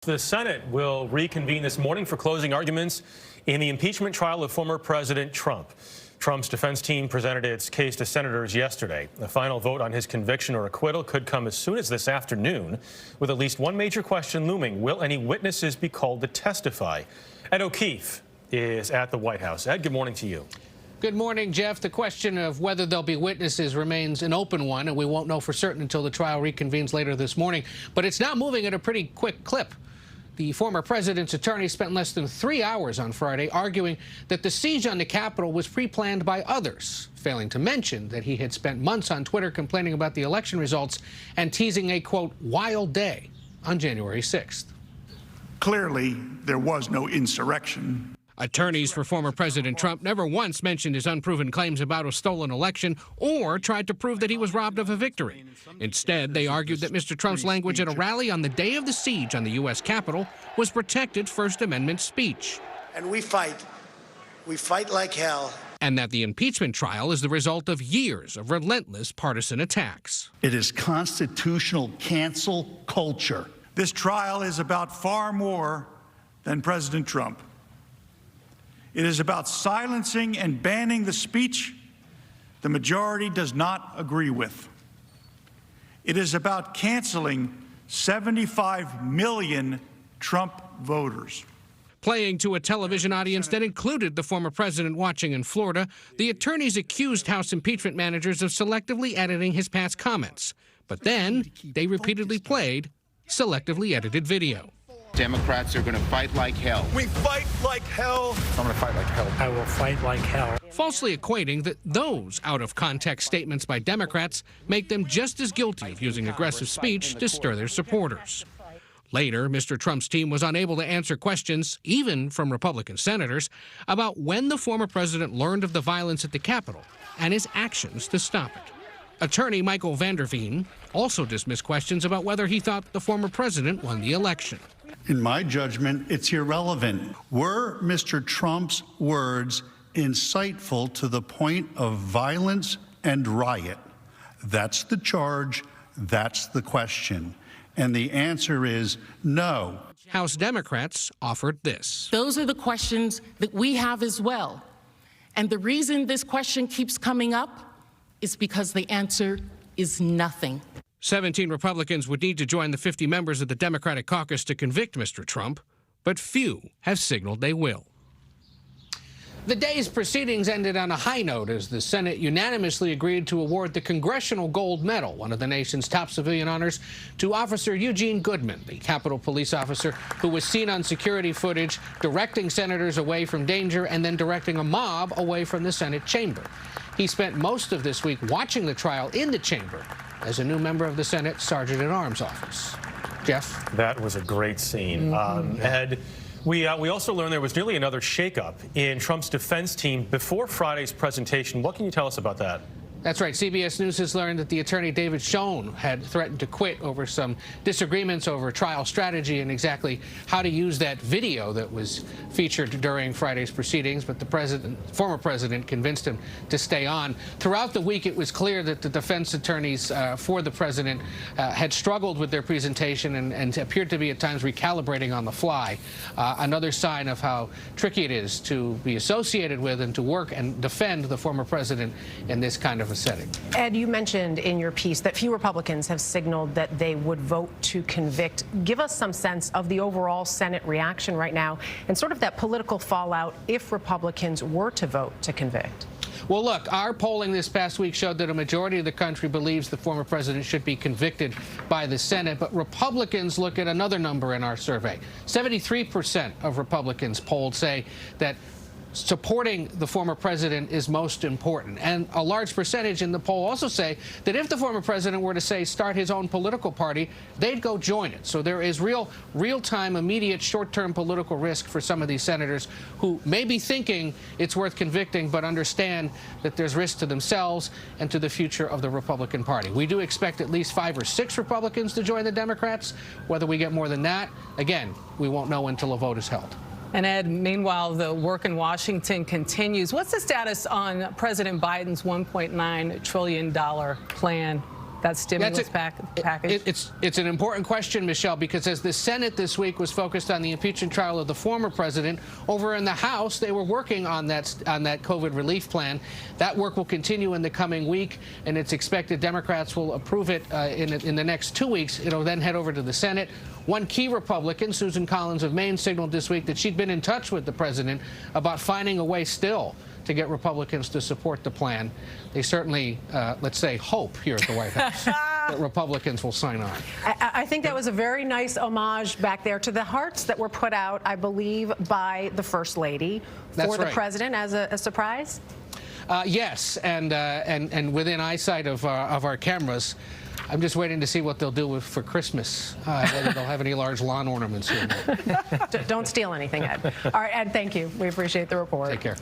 The Senate will reconvene this morning for closing arguments in the impeachment trial of former President Trump. Trump's defense team presented its case to senators yesterday. The final vote on his conviction or acquittal could come as soon as this afternoon, with at least one major question looming. Will any witnesses be called to testify? Ed O'Keefe is at the White House. Ed, good morning to you. Good morning, Jeff. The question of whether there'll be witnesses remains an open one, and we won't know for certain until the trial reconvenes later this morning. But it's now moving at a pretty quick clip. The former president's attorney spent less than 3 hours on Friday arguing that the siege on the Capitol was pre-planned by others, failing to mention that he had spent months on Twitter complaining about the election results and teasing a, quote, wild day on January 6th. Clearly, there was no insurrection. Attorneys for former President Trump never once mentioned his unproven claims about a stolen election or tried to prove that he was robbed of a victory. Instead, they argued that Mr. Trump's language at a rally on the day of the siege on the U.S. Capitol was protected First Amendment speech. And we fight like hell. And that the impeachment trial is the result of years of relentless partisan attacks. It is constitutional cancel culture. This trial is about far more than President Trump. It is about silencing and banning the speech the majority does not agree with. It is about canceling 75 million Trump voters. Playing to a television audience that included the former president watching in Florida, the attorneys accused House impeachment managers of selectively editing his past comments. But then they repeatedly played selectively edited video. Democrats are going to fight like hell. We fight like hell. I'm going to fight like hell. I will fight like hell. Falsely equating that those out-of-context statements by Democrats make them just as guilty of using aggressive speech to stir their supporters. Later, Mr. Trump's team was unable to answer questions, even from Republican senators, about when the former president learned of the violence at the Capitol and his actions to stop it. Attorney Michael Vanderveen also dismissed questions about whether he thought the former president won the election. In my judgment, it's irrelevant. Were Mr. Trump's words insightful to the point of violence and riot? That's the charge. That's the question. And the answer is no. House Democrats offered this. Those are the questions that we have as well. And the reason this question keeps coming up is because the answer is nothing. 17 Republicans would need to join the 50 members of the Democratic caucus to convict Mr. Trump, but few have signaled they will. The day's proceedings ended on a high note as the Senate unanimously agreed to award the Congressional Gold Medal, one of the nation's top civilian honors, to Officer Eugene Goodman, the Capitol Police officer who was seen on security footage directing senators away from danger and then directing a mob away from the Senate chamber. He spent most of this week watching the trial in the chamber as a new member of the Senate Sergeant-at-Arms office. Jeff? That was a great scene. Ed, we also learned there was nearly another shakeup in Trump's defense team before Friday's presentation. What can you tell us about that? That's right. CBS News has learned that the attorney David Schoen had threatened to quit over some disagreements over trial strategy and exactly how to use that video that was featured during Friday's proceedings. But the former president convinced him to stay on. Throughout the week, it was clear that the defense attorneys for the president had struggled with their presentation and appeared to be at times recalibrating on the fly. Another sign of how tricky it is to be associated with and to work and defend the former president in this kind of a setting. Ed, you mentioned in your piece that few Republicans have signaled that they would vote to convict. Give us some sense of the overall Senate reaction right now and sort of that political fallout if Republicans were to vote to convict. Well, look, our polling this past week showed that a majority of the country believes the former president should be convicted by the Senate. But Republicans look at another number in our survey. 73% of Republicans polled say that supporting the former president is most important. And a large percentage in the poll also say that if the former president were to, say, start his own political party, they'd go join it. So there is real-time, immediate, short-term political risk for some of these senators who may be thinking it's worth convicting, but understand that there's risk to themselves and to the future of the Republican Party. We do expect at least 5 or 6 Republicans to join the Democrats. Whether we get more than that, again, we won't know until a vote is held. And Ed, meanwhile, the work in Washington continues. What's the status on President Biden's $1.9 trillion plan that stimulus package? It's an important question, Michelle, because as the Senate this week was focused on the impeachment trial of the former president, over in the House they were working on that COVID relief plan. That work will continue in the coming week, and it's expected Democrats will approve it in the next 2 weeks. It'll then head over to the Senate. One key Republican, Susan Collins of Maine, signaled this week that she'd been in touch with the president about finding a way still to get Republicans to support the plan. They certainly, let's say, hope here at the White House that Republicans will sign on. I think that was a very nice homage back there to the hearts that were put out, I believe, by the First Lady for the president as a surprise. Yes, and within eyesight of our cameras. I'm just waiting to see what they'll do for Christmas, whether they'll have any large lawn ornaments here. Don't steal anything, Ed. All right, Ed, thank you. We appreciate the report. Take care.